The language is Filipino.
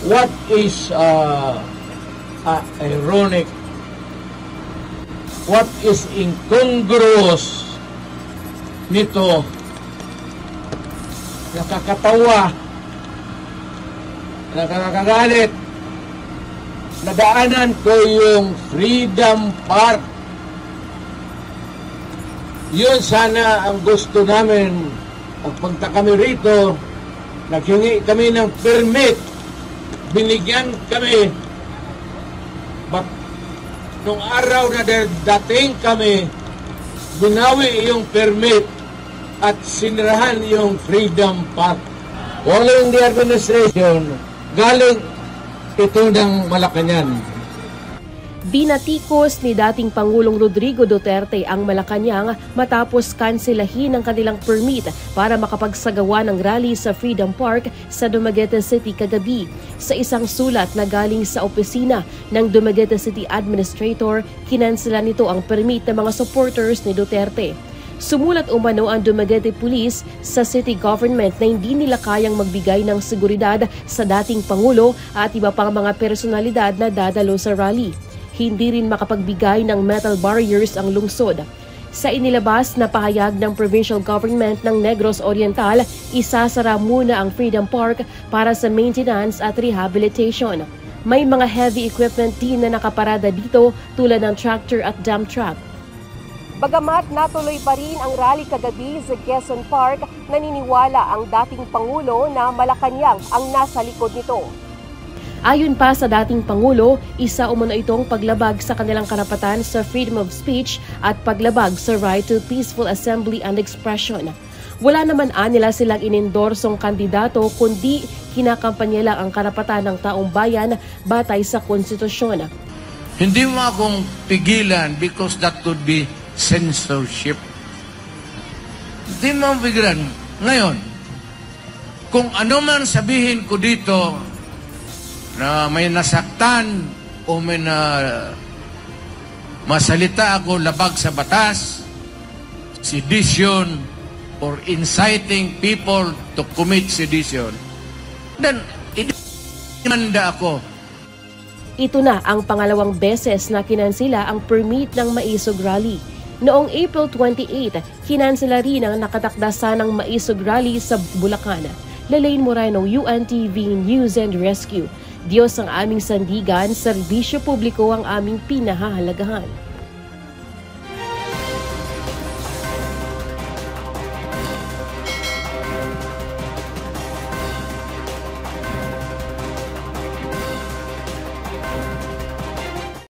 what is ironic, what is incongruous nito, nakakatawa, nakakagalit. Nadaanan ko yung Freedom Park. Yun sana ang gusto namin. Pagpunta kami rito, naghingi kami ng permit. Binigyan kami. But nung araw na dating kami, binawi yung permit at sinirahan yung Freedom Park. Following the administration, galing ito ng Malacanang. Binatikos ni dating Pangulong Rodrigo Duterte ang Malacanang matapos kanselahin ang kanilang permit para makapagsagawa ng rally sa Freedom Park sa Dumaguete City kagabi. Sa isang sulat na galing sa opisina ng Dumaguete City Administrator, kinansela nito ang permit ng mga supporters ni Duterte. Sumulat umano ang Dumaguete Police sa city government na hindi nila kayang magbigay ng seguridad sa dating Pangulo at iba pang mga personalidad na dadalo sa rally. Hindi rin makapagbigay ng metal barriers ang lungsod. Sa inilabas na pahayag ng provincial government ng Negros Oriental, isasara muna ang Freedom Park para sa maintenance at rehabilitation. May mga heavy equipment din na nakaparada dito tulad ng tractor at dump truck. Bagamat natuloy pa rin ang rally kagabi sa Quezon Park, naniniwala ang dating Pangulo na Malacanang ang nasa likod nito. Ayon pa sa dating Pangulo, isa umano itong paglabag sa kanilang karapatan sa freedom of speech at paglabag sa right to peaceful assembly and expression. Wala naman nila silang inindorsong kandidato kundi kinakampanya lang ang karapatan ng taong bayan batay sa konstitusyon. Hindi mo akong pigilan because that could be censorship. Hindi mo pigilan. Ngayon, kung ano man sabihin ko dito na may nasaktan o may masalita ako labag sa batas, sedition, or inciting people to commit sedition, then idemanda ako. Ito na ang pangalawang beses na kinansela ang permit ng Maisog Rally. Noong April 28, kinansela rin ang nakatakda ng Maisog Rally sa Bulacan. Lalaine Moreno, UNTV News and Rescue. Diyos ang aming sandigan, serbisyo publiko ang aming pinahahalagahan.